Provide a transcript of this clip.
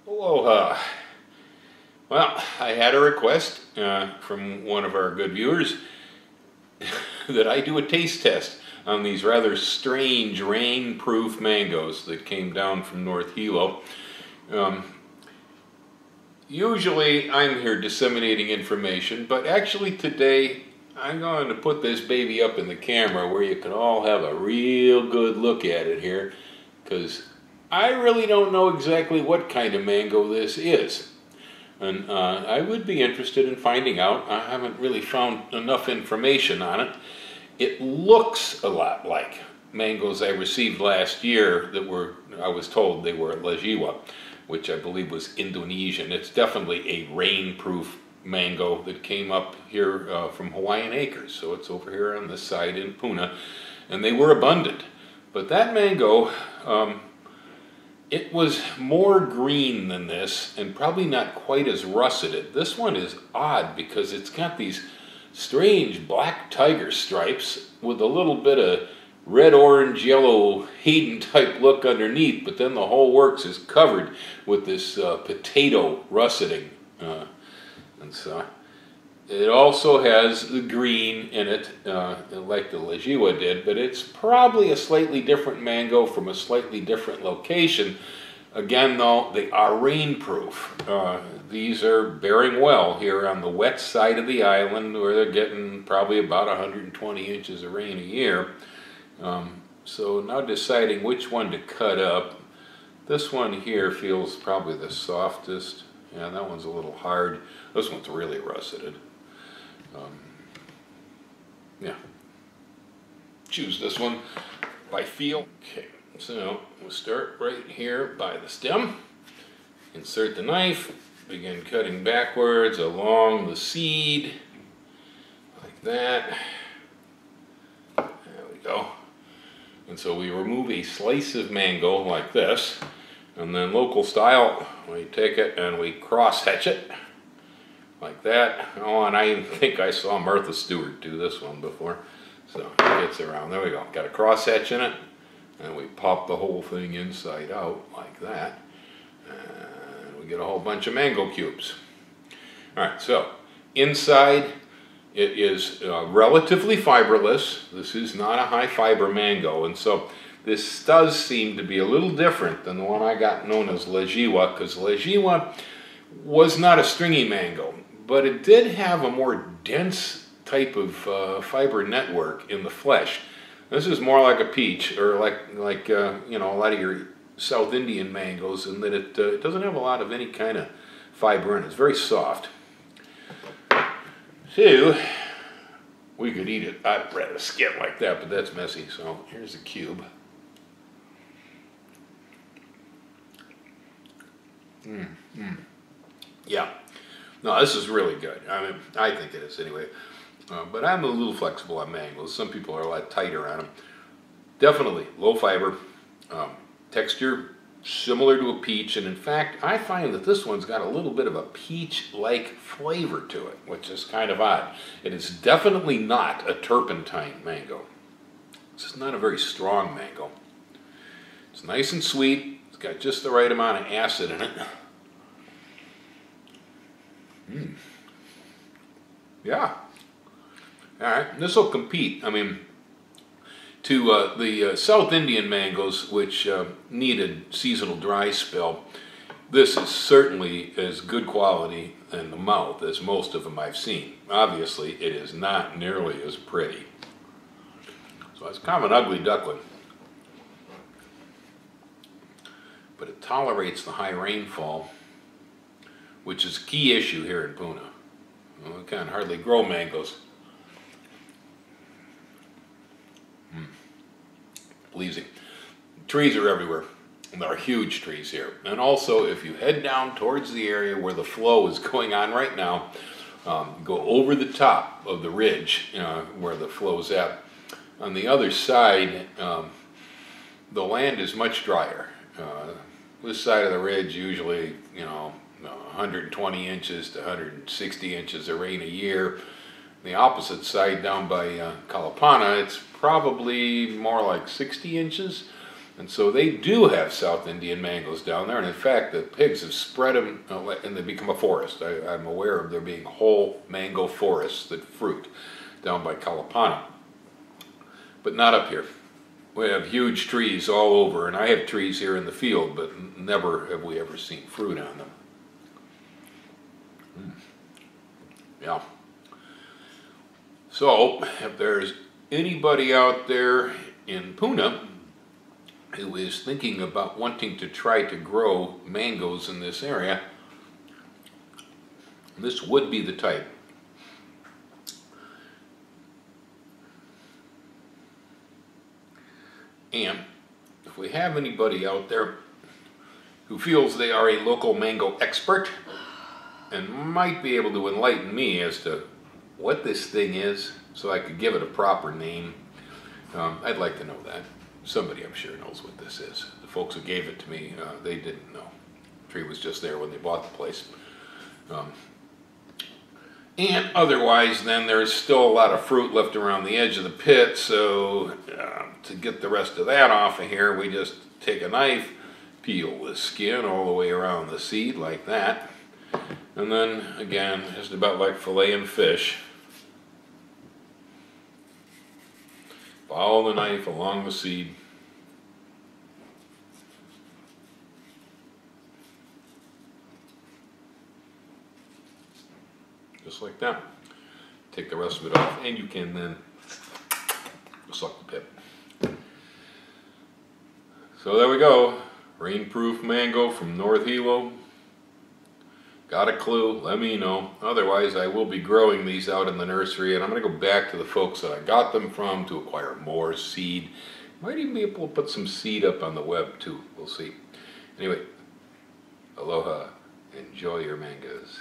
Aloha. Well, I had a request from one of our good viewers that I do a taste test on these rather strange rain-proof mangoes that came down from North Hilo. Um, Usually I'm here disseminating information, but actually today I'm going to put this baby up in the camera where you can all have a real good look at it here, because I really don't know exactly what kind of mango this is. And I would be interested in finding out. I haven't really found enough information on it. It looks a lot like mangoes I received last year that were, I was told they were Lejiwa, which I believe was Indonesian. It's definitely a rain-proof mango that came up here from Hawaiian Acres. So it's over here on this side in Puna, and they were abundant. But that mango, it was more green than this and probably not quite as russeted. This one is odd because it's got these strange black tiger stripes with a little bit of red, orange, yellow Hayden type look underneath, but then the whole works is covered with this potato russeting. And so it also has the green in it, like the Lejiwa did, but it's probably a slightly different mango from a slightly different location. Again, though, they are rainproof. These are bearing well here on the wet side of the island, where they're getting probably about 120 inches of rain a year. So now deciding which one to cut up. This one here feels probably the softest. Yeah, that one's a little hard. This one's really russeted. Yeah. Choose this one by feel. Okay, so we'll start right here by the stem. Insert the knife. Begin cutting backwards along the seed. Like that. There we go. And so we remove a slice of mango like this, and then local style, we take it and we cross hatch it like that. Oh, and I think I saw Martha Stewart do this one before. So it gets around. There we go. Got a cross hatch in it, and we pop the whole thing inside out like that. And we get a whole bunch of mango cubes. All right, so inside, it is relatively fiberless. This is not a high fiber mango, and so this does seem to be a little different than the one I got known as Lejiwa, because Lejiwa was not a stringy mango, but it did have a more dense type of fiber network in the flesh. This is more like a peach, or like you know, a lot of your South Indian mangoes, in that it doesn't have a lot of any kind of fiber in it. It's very soft. So, we could eat it. I'd rather skin like that, but that's messy. So, here's a cube. Yeah. No, this is really good. I mean, I think it is anyway. But I'm a little flexible on mangoes. Some people are a lot tighter on them. Definitely low fiber, texture similar to a peach, and in fact I find that this one's got a little bit of a peach-like flavor to it, which is kind of odd. It is definitely not a turpentine mango. It's not a very strong mango. It's nice and sweet. It's got just the right amount of acid in it. Yeah. All right, this will compete. I mean, to the South Indian mangoes, which needed seasonal dry spell, this is certainly as good quality in the mouth as most of them I've seen. Obviously, it is not nearly as pretty. So it's kind of an ugly duckling. But it tolerates the high rainfall, which is a key issue here in Puna. Well, we can't hardly grow mangoes. Pleasing. Trees are everywhere. There are huge trees here. And also, if you head down towards the area where the flow is going on right now, go over the top of the ridge where the flow's at. On the other side, the land is much drier. This side of the ridge usually, 120 inches to 160 inches of rain a year. The opposite side down by Kalapana, it's probably more like 60 inches. And so they do have South Indian mangoes down there, and in fact the pigs have spread them and they become a forest. I'm aware of there being whole mango forests that fruit down by Kalapana, but not up here. We have huge trees all over, and I have trees here in the field, but never have we ever seen fruit on them. Yeah. So, if there's anybody out there in Puna who is thinking about wanting to try to grow mangoes in this area, this would be the type. And if we have anybody out there who feels they are a local mango expert and might be able to enlighten me as to what this thing is so I could give it a proper name, I'd like to know that. Somebody I'm sure knows what this is. The folks who gave it to me, they didn't know. The tree was just there when they bought the place. And otherwise, then there's still a lot of fruit left around the edge of the pit, so to get the rest of that off of here, we just take a knife, peel the skin all the way around the seed like that, and then again, just about like filleting fish, follow the knife along the seed. Just like that. Take the rest of it off, and you can then suck the pip. So there we go. Rainproof mango from North Hilo. Got a clue? Let me know. Otherwise, I will be growing these out in the nursery, and I'm going to go back to the folks that I got them from to acquire more seed. Might even be able to put some seed up on the web too. We'll see. Anyway, aloha. Enjoy your mangoes.